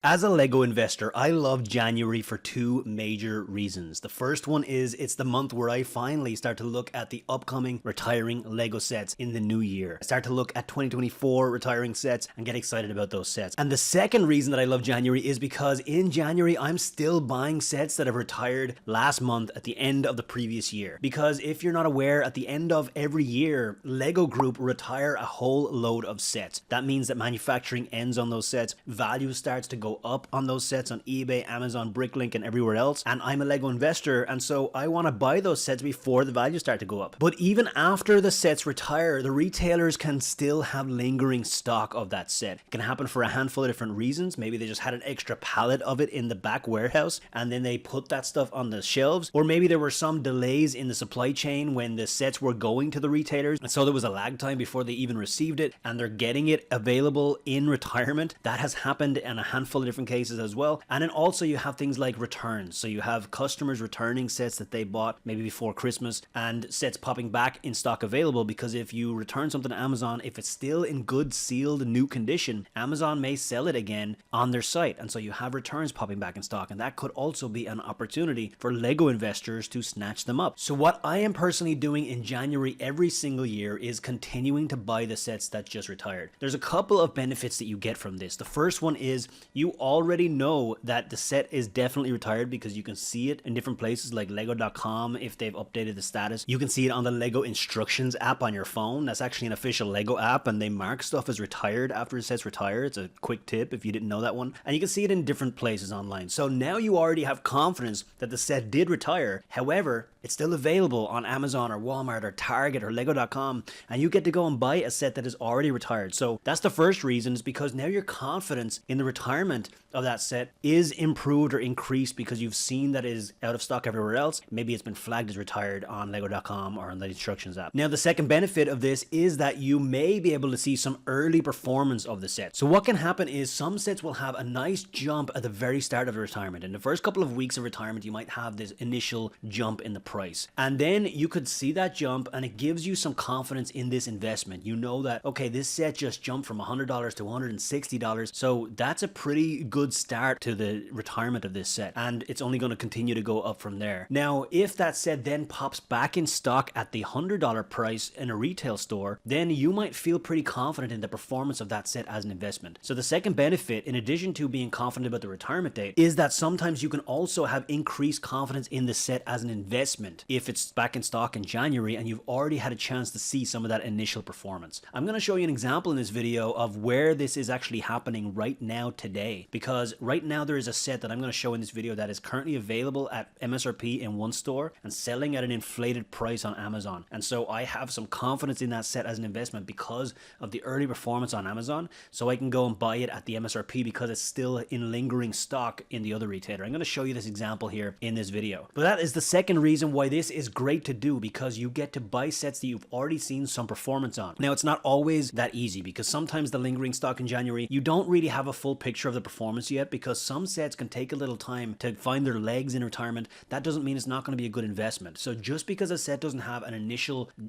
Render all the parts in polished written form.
As a LEGO investor, I love January for two major reasons. The first one is it's the month where I finally start to look at the upcoming retiring LEGO sets in the new year. I start to look at 2024 retiring sets and get excited about those sets. And the second reason that I love January is because in January, I'm still buying sets that have retired last month at the end of the previous year. Because if you're not aware, at the end of every year, LEGO Group retire a whole load of sets. That means that manufacturing ends on those sets, value starts to go up on those sets on eBay, Amazon, Bricklink, and everywhere else. And I'm a LEGO investor, and so I want to buy those sets before the values start to go up. But even after the sets retire, the retailers can still have lingering stock of that set. It can happen for a handful of different reasons. Maybe they just had an extra pallet of it in the back warehouse, and then they put that stuff on the shelves. Or maybe there were some delays in the supply chain when the sets were going to the retailers, and so there was a lag time before they even received it, and they're getting it available in retirement. That has happened in a handful of different cases as well. And then also you have things like returns. So you have customers returning sets that they bought maybe before Christmas and sets popping back in stock available, because if you return something to Amazon, if it's still in good sealed new condition, Amazon may sell it again on their site. And so you have returns popping back in stock, and that could also be an opportunity for LEGO investors to snatch them up. So what I am personally doing in January every single year is continuing to buy the sets that just retired. There's a couple of benefits that you get from this. The first one is you already know that the set is definitely retired because you can see it in different places like lego.com if they've updated the status. You can see it on the LEGO instructions app on your phone. That's actually an official LEGO app, and they mark stuff as retired after it says retire. It's a quick tip if you didn't know that one. And you can see it in different places online. So now you already have confidence that the set did retire. However, it's still available on Amazon or Walmart or Target or lego.com, and you get to go and buy a set that is already retired. So that's the first reason, is because now your confidence in the retirement of that set is improved or increased because you've seen that it is out of stock everywhere else. Maybe it's been flagged as retired on lego.com or on the instructions app. Now, the second benefit of this is that you may be able to see some early performance of the set. So what can happen is some sets will have a nice jump at the very start of the retirement. In the first couple of weeks of retirement, you might have this initial jump in the price. And then you could see that jump, and it gives you some confidence in this investment. You know that, okay, this set just jumped from $100 to $160. So that's a pretty good start to the retirement of this set, and it's only going to continue to go up from there. Now, if that set then pops back in stock at the $100 price in a retail store, then you might feel pretty confident in the performance of that set as an investment. So the second benefit, in addition to being confident about the retirement date, is that sometimes you can also have increased confidence in the set as an investment if it's back in stock in January and you've already had a chance to see some of that initial performance. I'm going to show you an example in this video of where this is actually happening right now today, because right now there is a set that I'm going to show in this video that is currently available at MSRP in one store and selling at an inflated price on Amazon. And so I have some confidence in that set as an investment because of the early performance on Amazon, so I can go and buy it at the MSRP because it's still in lingering stock in the other retailer. I'm going to show you this example here in this video. But that is the second reason why this is great to do, because you get to buy sets that you've already seen some performance on. Now, it's not always that easy, because sometimes the lingering stock in January, you don't really have a full picture of the performance yet, because some sets can take a little time to find their legs in retirement. That doesn't mean it's not going to be a good investment. So just because a set doesn't have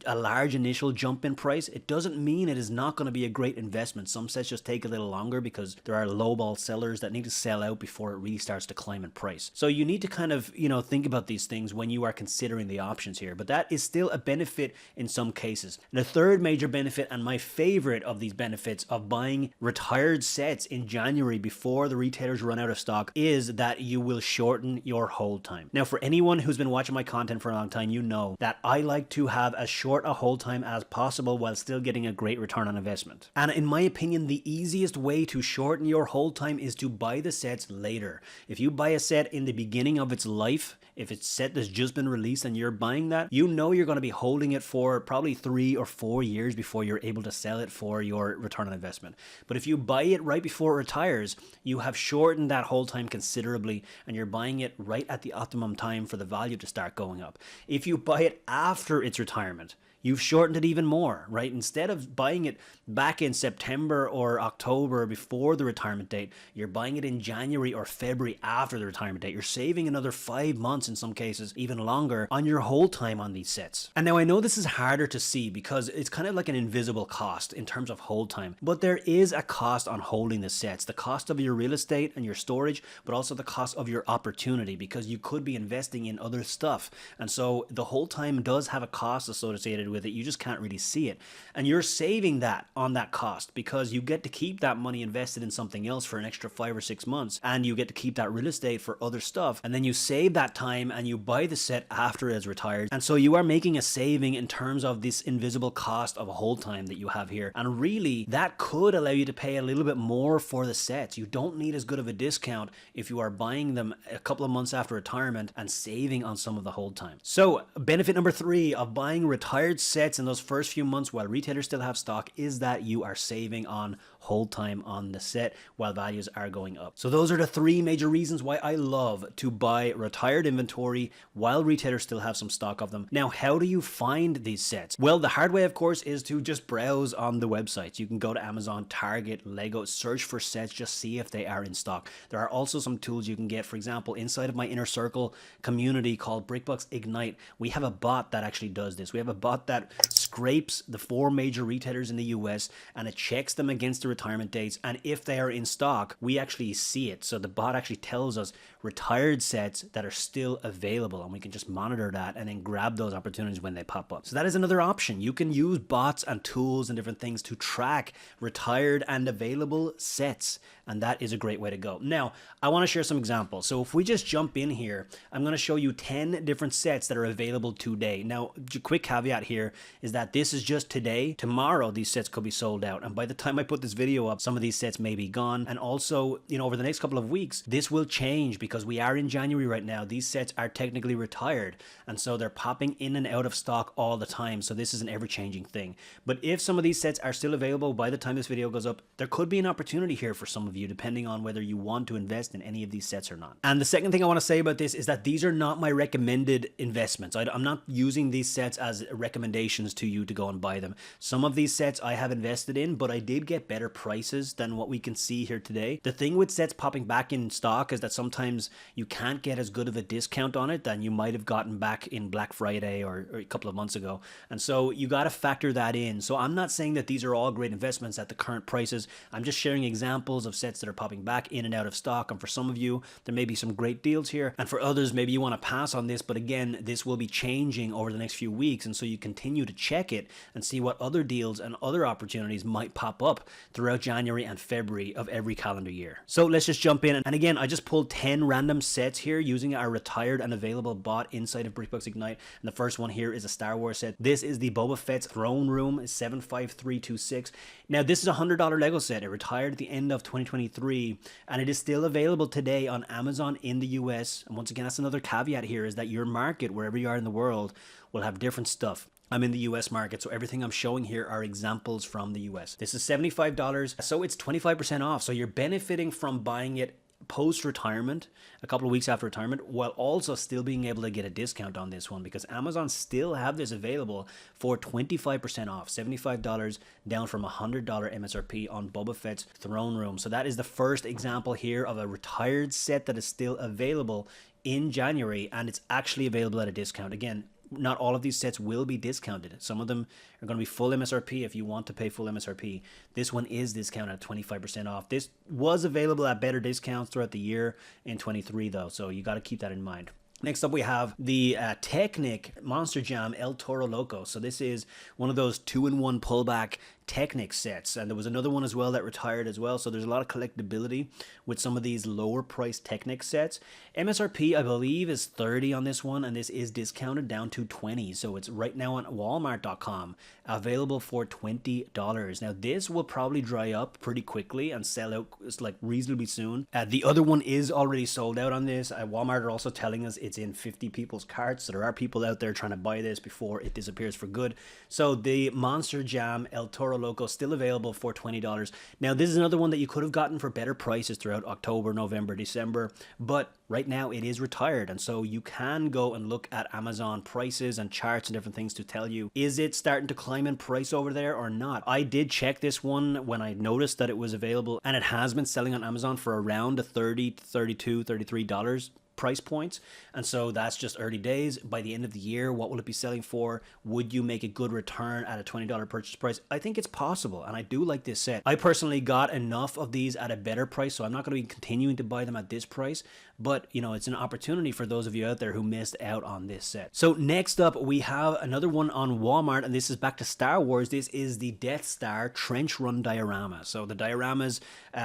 a large initial jump in price, it doesn't mean it is not going to be a great investment. Some sets just take a little longer because there are lowball sellers that need to sell out before it really starts to climb in price. So you need to kind of, think about these things when you are considering the options here, but that is still a benefit in some cases. And the third major benefit, and my favorite of these benefits of buying retired sets in January before the retailers run out of stock, is that you will shorten your hold time. Now, for anyone who's been watching my content for a long time, you know that I like to have as short a hold time as possible while still getting a great return on investment. And in my opinion, the easiest way to shorten your hold time is to buy the sets later. If you buy a set in the beginning of its life, if it's a set that's just been released and you're buying that, you know you're going to be holding it for probably 3 or 4 years before you're able to sell it for your return on investment. But if you buy it right before it retires, you have shortened that hold time considerably, and you're buying it right at the optimum time for the value to start going up. If you buy it after its retirement, you've shortened it even more, right? Instead of buying it back in September or October before the retirement date, you're buying it in January or February after the retirement date. You're saving another 5 months, in some cases even longer, on your hold time on these sets. And now I know this is harder to see because it's kind of like an invisible cost in terms of hold time, but there is a cost on holding the sets. The cost of your real estate and your storage, but also the cost of your opportunity, because you could be investing in other stuff. And so the hold time does have a cost associated with it. You just can't really see it. And you're saving that on that cost because you get to keep that money invested in something else for an extra 5 or 6 months, and you get to keep that real estate for other stuff. And then you save that time and you buy the set after it's retired. And so you are making a saving in terms of this invisible cost of hold time that you have here. And really, that could allow you to pay a little bit more for the sets. You don't need as good of a discount if you are buying them a couple of months after retirement and saving on some of the hold time. So benefit number 3 of buying retired sets in those first few months while retailers still have stock is that you are saving on hold time on the set while values are going up. So those are the 3 major reasons why I love to buy retired inventory while retailers still have some stock of them. Now, how do you find these sets? Well, the hard way, of course, is to just browse on the websites. You can go to Amazon, Target, Lego, search for sets, just see if they are in stock. There are also some tools you can get. For example, inside of my Inner Circle community called BrickBox Ignite, we have a bot that actually does this. We have a bot that scrapes the 4 major retailers in the US and it checks them against the retirement dates, and if they are in stock, we actually see it. So the bot actually tells us retired sets that are still available, and we can just monitor that and then grab those opportunities when they pop up. So that is another option. You can use bots and tools and different things to track retired and available sets, and that is a great way to go. Now, I want to share some examples. So if we just jump in here, I'm going to show you 10 different sets that are available today. Now, quick caveat here is that this is just today. Tomorrow, these sets could be sold out, and by the time I put this video up, some of these sets may be gone. And also, over the next couple of weeks, this will change because we are in January right now. These sets are technically retired, and so they're popping in and out of stock all the time. So this is an ever-changing thing. But if some of these sets are still available by the time this video goes up, there could be an opportunity here for some of you, depending on whether you want to invest in any of these sets or not. And the second thing I want to say about this is that these are not my recommended investments. I'm not using these sets as recommendations to you to go and buy them. Some of these sets I have invested in, but I did get better prices than what we can see here today. The thing with sets popping back in stock is that sometimes you can't get as good of a discount on it than you might have gotten back in Black Friday or a couple of months ago. And so you got to factor that in. So I'm not saying that these are all great investments at the current prices. I'm just sharing examples of sets that are popping back in and out of stock. And for some of you, there may be some great deals here. And for others, maybe you want to pass on this. But again, this will be changing over the next few weeks. And so you continue to check it and see what other deals and other opportunities might pop up throughout January and February of every calendar year. So let's just jump in. And again, I just pulled 10 random sets here using our retired and available bot inside of BrickBox Ignite. And the first one here is a Star Wars set. This is the Boba Fett's Throne Room 75326. Now, this is a $100 Lego set. It retired at the end of 2023, and it is still available today on Amazon in the US. And once again, that's another caveat here, is that your market, wherever you are in the world, will have different stuff. I'm in the US market, so everything I'm showing here are examples from the US. This is $75, so it's 25% off. So you're benefiting from buying it post-retirement, a couple of weeks after retirement, while also still being able to get a discount on this one, because Amazon still have this available for 25% off, $75 down from $100 MSRP on Boba Fett's Throne Room. So that is the first example here of a retired set that is still available in January, and it's actually available at a discount. Again, not all of these sets will be discounted. Some of them are going to be full MSRP if you want to pay full MSRP. This one is discounted at 25% off. This was available at better discounts throughout the year in 23 though, so you got to keep that in mind. Next up, we have the Technic Monster Jam El Toro Loco. So this is one of those 2-in-1 pullback Technic sets, and there was another one as well that retired as well. So there's a lot of collectability with some of these lower priced Technic sets. MSRP, I believe, is 30 on this one, and this is discounted down to 20. So it's right now on Walmart.com available for $20. Now this will probably dry up pretty quickly and sell out like reasonably soon. The other one is already sold out on this. Walmart are also telling us it's in 50 people's carts, so there are people out there trying to buy this before it disappears for good. So the Monster Jam El Toro Loco, still available for $20. Now, this is another one that you could have gotten for better prices throughout October, November, December, but right now it is retired, and so you can go and look at Amazon prices and charts and different things to tell you, is it starting to climb in price over there or not? I did check this one when I noticed that it was available, and it has been selling on Amazon for around the $30, $32, $33 price points, and so that's just early days. By the end of the year, what will it be selling for? Would you make a good return at a $20 purchase price? I think it's possible, and I do like this set. I personally got enough of these at a better price, so I'm not going to be continuing to buy them at this price, but you know, it's an opportunity for those of you out there who missed out on this set. So next up, we have another one on Walmart, and this is back to Star Wars. This is the Death Star Trench Run diorama. So the dioramas,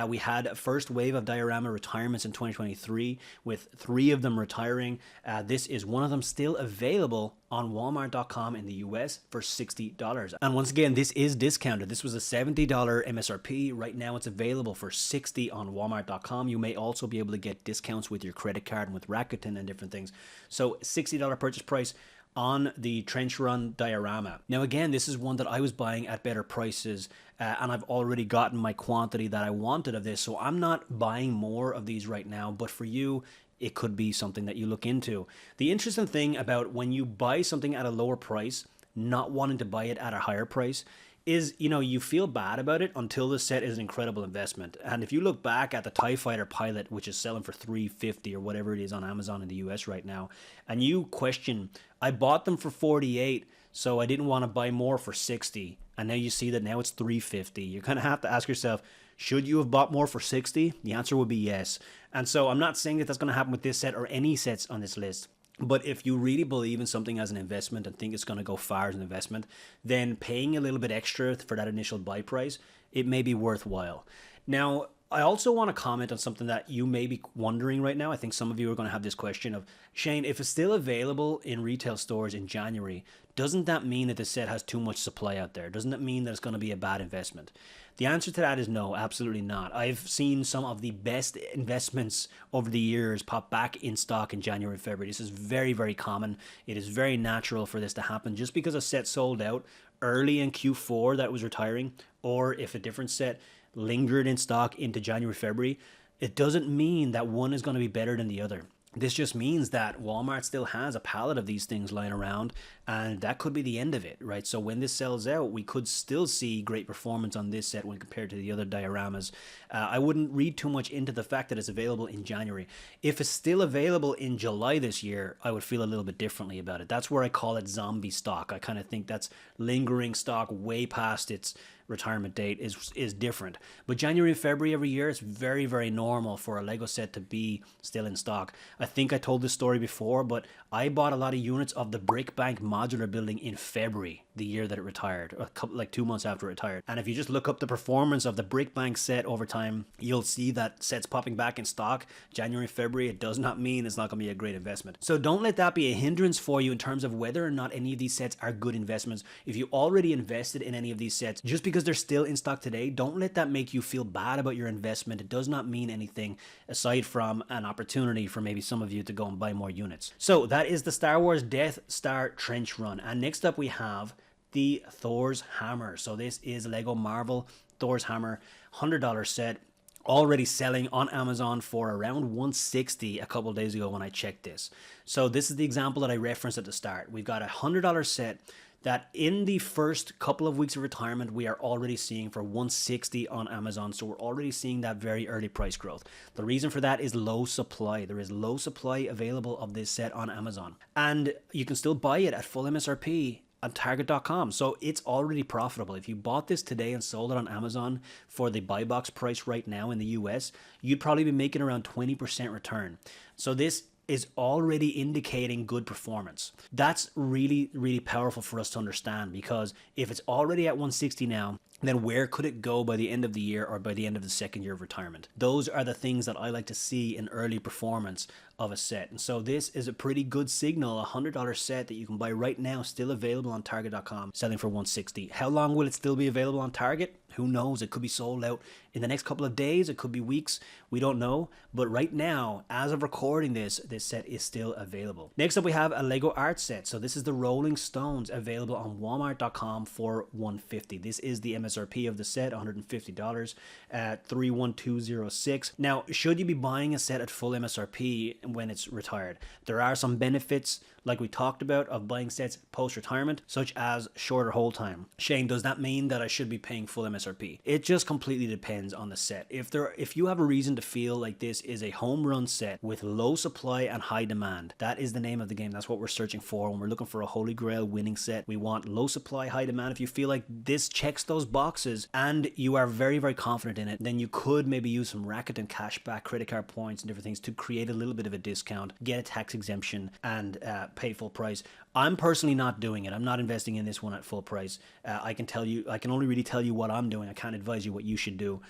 we had a first wave of diorama retirements in 2023 with 3 of them retiring. This is one of them still available on Walmart.com in the US for $60. And once again, this is discounted. This was a $70 MSRP. Right now it's available for $60 on Walmart.com. You may also be able to get discounts with your credit card and with Rakuten and different things. So $60 purchase price on the Trench Run diorama. Now again, this is one that I was buying at better prices, and I've already gotten my quantity that I wanted of this, so I'm not buying more of these right now, but for you, it could be something that you look into. The interesting thing about when you buy something at a lower price, not wanting to buy it at a higher price, is, you know, you feel bad about it until the set is an incredible investment. And if you look back at the TIE Fighter pilot, which is selling for $350 or whatever it is on Amazon in the US right now, and you question, I bought them for $48, so I didn't want to buy more for $60, and now you see that now it's $350. You're going to have to ask yourself, should you have bought more for $60? The answer would be yes. And so I'm not saying that that's going to happen with this set or any sets on this list. But if you really believe in something as an investment and think it's going to go far as an investment, then paying a little bit extra for that initial buy price, it may be worthwhile. Now, I also want to comment on something that you may be wondering right now. I think some of you are going to have this question of, Shane, if it's still available in retail stores in January, doesn't that mean that the set has too much supply out there? Doesn't that mean that it's going to be a bad investment? The answer to that is no, absolutely not. I've seen some of the best investments over the years pop back in stock in January, February. This is very, very common. It is very natural for this to happen. Just because a set sold out early in Q4 that was retiring, or if a different set lingered in stock into January, February, it doesn't mean that one is going to be better than the other. This just means that Walmart still has a pallet of these things lying around, and that could be the end of it, right? So when this sells out, we could still see great performance on this set when compared to the other dioramas. I wouldn't read too much into the fact that it's available in January. If it's still available in July this year, I would feel a little bit differently about it. That's where I call it zombie stock. I kind of think that's lingering stock way past its retirement date is different. But January and February every year, it's very, very normal for a Lego set to be still in stock. I think I told this story before, but I bought a lot of units of the Brick Bank modular building in February, the year that it retired, like 2 months after it retired. And if you just look up the performance of the Brick Bank set over time, you'll see that sets popping back in stock January, February. It does not mean it's not going to be a great investment. So don't let that be a hindrance for you in terms of whether or not any of these sets are good investments. If you already invested in any of these sets, just because they're still in stock today, don't let that make you feel bad about your investment. It does not mean anything aside from an opportunity for maybe some of you to go and buy more units. So that is the Star Wars Death Star Trench Run. And next up we have the Thors Hammer. So this is Lego Marvel Thors Hammer, $100 set, already selling on Amazon for around $160 a couple days ago when I checked this. So this is the example that I referenced at the start. We've got a $100 set that in the first couple of weeks of retirement, we are already seeing for $160 on Amazon. So we're already seeing that very early price growth. The reason for that is low supply. There is low supply available of this set on Amazon. And you can still buy it at full MSRP on Target.com. So it's already profitable. If you bought this today and sold it on Amazon for the buy box price right now in the US, you'd probably be making around 20% return. So this is already indicating good performance. That's really, really powerful for us to understand, because if it's already at 160 now, then where could it go by the end of the year or by the end of the second year of retirement? Those are the things that I like to see in early performance of a set. And so this is a pretty good signal. A $100 set that you can buy right now, still available on Target.com, selling for $160. How long will it still be available on Target? Who knows? It could be sold out in the next couple of days. It could be weeks. We don't know. But right now, as of recording this set is still available. Next up, we have a Lego art set. So this is the Rolling Stones, available on Walmart.com for $150. This is the MSRP of the set, $150 at $31206. Now, should you be buying a set at full MSRP when it's retired? There are some benefits, like we talked about, of buying sets post-retirement, such as shorter hold time. Shane, does that mean that I should be paying full MSRP? It just completely depends on the set. If you have a reason to feel like this is a home run set with low supply and high demand, that is the name of the game. That's what we're searching for when we're looking for a holy grail winning set. We want low supply, high demand. If you feel like this checks those boxes and you are very, very confident in it, then you could maybe use some Rakuten cashback, credit card points, and different things to create a little bit of a discount, get a tax exemption, and pay full price. I'm personally not doing it. I'm not investing in this one at full price. I can only really tell you what I'm doing. I can't advise you what you should do.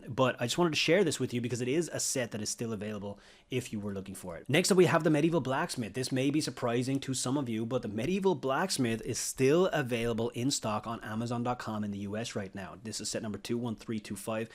But I just wanted to share this with you because it is a set that is still available if you were looking for it. Next up, we have the Medieval Blacksmith. This may be surprising to some of you, but the Medieval Blacksmith is still available in stock on Amazon.com in the US right now. This is set number 21325,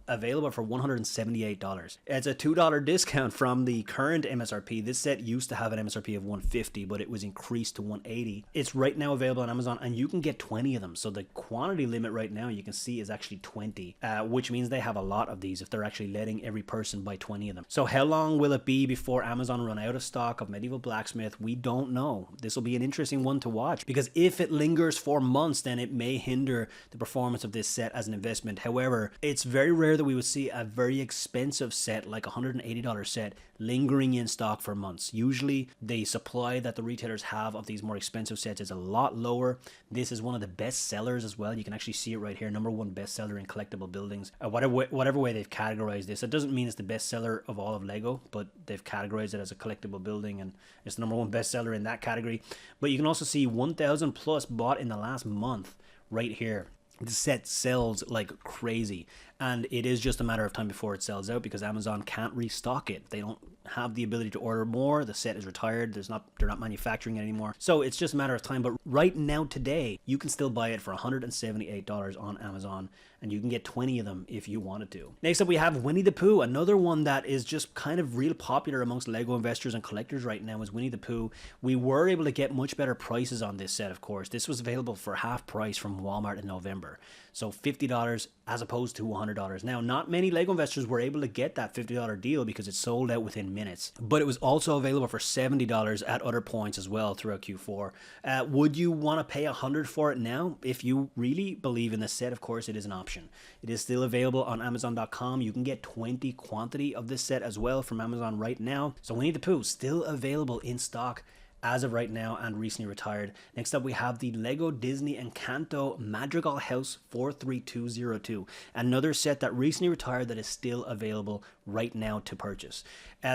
available for $178. It's a $2 discount from the current MSRP. This set used to have an MSRP of $150, but it was increased to $180. It's right now available on Amazon, and you can get 20 of them. So the quantity limit right now, you can see, is actually 20, which means they have a lot of these if they're actually letting every person buy 20 of them. So how long will it be before Amazon run out of stock of Medieval Blacksmith? We don't know. This will be an interesting one to watch, because if it lingers for months, then it may hinder the performance of this set as an investment. However, it's very rare that we would see a very expensive set like a $180 set lingering in stock for months. Usually the supply that the retailers have of these more expensive sets is a lot lower. This is one of the best sellers as well. You can actually see it right here, #1 bestseller in collectible buildings. Whatever way they've categorized this, it doesn't mean it's the bestseller of all of Lego, but they've categorized it as a collectible building, and it's the #1 bestseller in that category. But you can also see 1,000 plus bought in the last month right here. The set sells like crazy, and it is just a matter of time before it sells out because Amazon can't restock it. They don't have the ability to order more. The set is retired. They're not manufacturing it anymore. So it's just a matter of time. But right now, today, you can still buy it for $178 on Amazon, and you can get 20 of them if you wanted to. Next up, we have Winnie the Pooh. Another one that is just kind of real popular amongst Lego investors and collectors right now is Winnie the Pooh. We were able to get much better prices on this set, of course. This was available for half price from Walmart in November. So $50 as opposed to $100. Now, not many Lego investors were able to get that $50 deal because it sold out within minutes. But it was also available for $70 at other points as well throughout Q4. Would you want to pay $100 for it now? If you really believe in the set, of course, it is an option. It is still available on Amazon.com. You can get 20 quantity of this set as well from Amazon right now. So Winnie the Pooh, still available in stock as of right now and recently retired. Next up, we have the Lego Disney Encanto Madrigal House 43202. Another set that recently retired that is still available right now to purchase.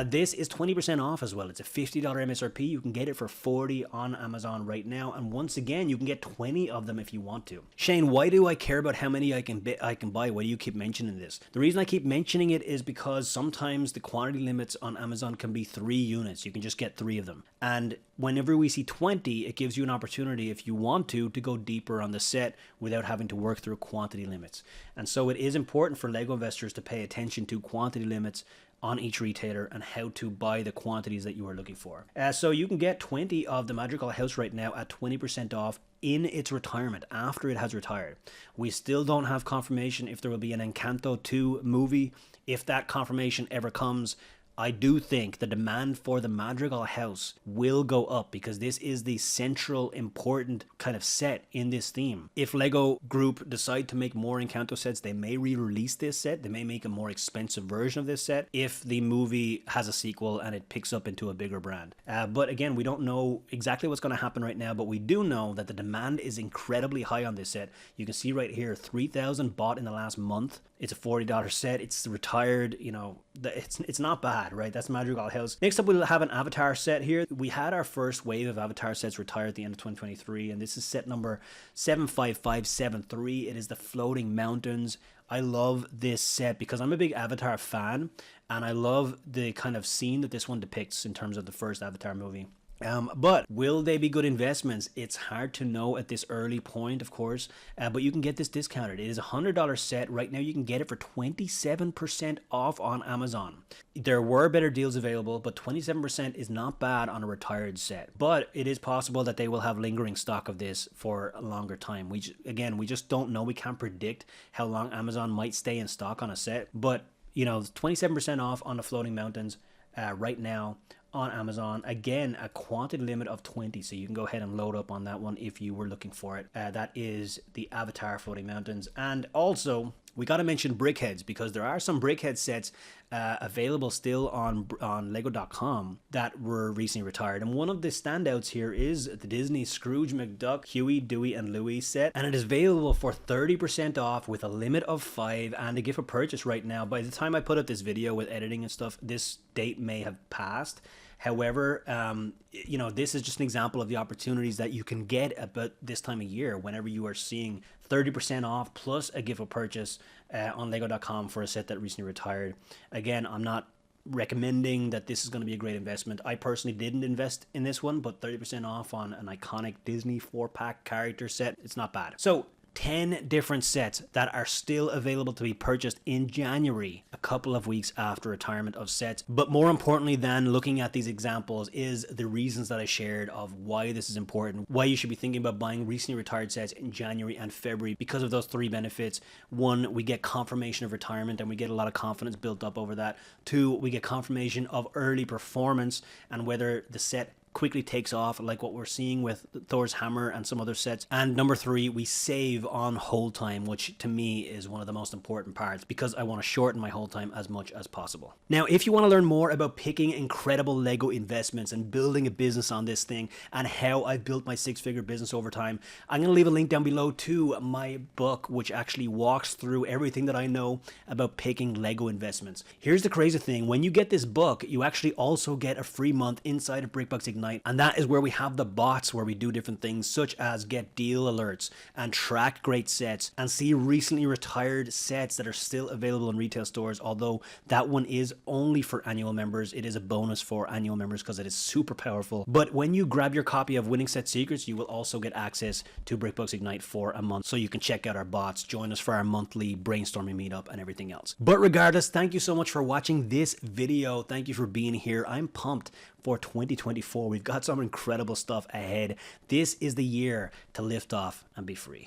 This is 20% off as well. It's a $50 MSRP. You can get it for $40 on Amazon right now. And once again, you can get 20 of them if you want to. Shane, why do I care about how many I can buy? Why do you keep mentioning this? The reason I keep mentioning it is because sometimes the quantity limits on Amazon can be 3 units. You can just get 3 of them. And whenever we see 20, it gives you an opportunity, if you want to go deeper on the set without having to work through quantity limits. And so it is important for Lego investors to pay attention to quantity limits on each retailer and how to buy the quantities that you are looking for. So you can get 20 of the Madrigal House right now at 20% off in its retirement, after it has retired. We still don't have confirmation if there will be an Encanto 2 movie. If that confirmation ever comes, I do think the demand for the Madrigal House will go up because this is the central important kind of set in this theme. If Lego Group decide to make more Encanto sets, they may re-release this set. They may make a more expensive version of this set if the movie has a sequel and it picks up into a bigger brand. But again, we don't know exactly what's going to happen right now, but we do know that the demand is incredibly high on this set. You can see right here, 3,000 bought in the last month. It's a $40 set. It's retired. You know, it's not bad, right? That's Madrigal House. Next up, we'll have an Avatar set here. We had our first wave of Avatar sets retire at the end of 2023, and this is set number 75573. It is the Floating Mountains I love this set because I'm a big Avatar fan, and I love the kind of scene that this one depicts in terms of the first Avatar movie. But will they be good investments? It's hard to know at this early point, of course, but you can get this discounted. It is a $100 set. Right now you can get it for 27% off on Amazon. There were better deals available, but 27% is not bad on a retired set. But it is possible that they will have lingering stock of this for a longer time. We just don't know. We can't predict how long Amazon might stay in stock on a set. But, you know, 27% off on the Floating Mountains right now on Amazon. Again, a quantity limit of 20, so you can go ahead and load up on that one if you were looking for it. That is the Avatar Floating Mountains. And also, we got to mention Brickheads, because there are some Brickhead sets available still on Lego.com that were recently retired. And one of the standouts here is the Disney Scrooge McDuck, Huey, Dewey, and Louie set. And it is available for 30% off with a limit of 5 and a gift of purchase right now. By the time I put up this video with editing and stuff, this date may have passed. However, you know, this is just an example of the opportunities that you can get about this time of year whenever you are seeing 30% off plus a gift of purchase on Lego.com for a set that recently retired. Again, I'm not recommending that this is going to be a great investment. I personally didn't invest in this one, but 30% off on an iconic Disney 4-pack character set, it's not bad. So 10 different sets that are still available to be purchased in January, a couple of weeks after retirement of sets. But more importantly than looking at these examples is the reasons that I shared of why this is important, why you should be thinking about buying recently retired sets in January and February, because of those 3 benefits. 1, we get confirmation of retirement and we get a lot of confidence built up over that. 2, we get confirmation of early performance and whether the set quickly takes off, like what we're seeing with Thors Hammer and some other sets. And number 3, we save on hold time, which to me is one of the most important parts, because I want to shorten my hold time as much as possible. Now, if you want to learn more about picking incredible Lego investments and building a business on this thing and how I built my 6-figure business over time, I'm going to leave a link down below to my book, which actually walks through everything that I know about picking Lego investments. Here's the crazy thing: when you get this book, you actually also get a free month inside of BrickBucks Ignite. And that is where we have the bots where we do different things such as get deal alerts and track great sets and see recently retired sets that are still available in retail stores. Although that one is only for annual members, it is a bonus for annual members because it is super powerful. But when you grab your copy of Winning Set Secrets, you will also get access to BrickBucks Ignite for a month, so you can check out our bots, join us for our monthly brainstorming meetup and everything else. But regardless, thank you so much for watching this video. Thank you for being here. I'm pumped for 2024. We've got some incredible stuff ahead. This is the year to lift off and be free.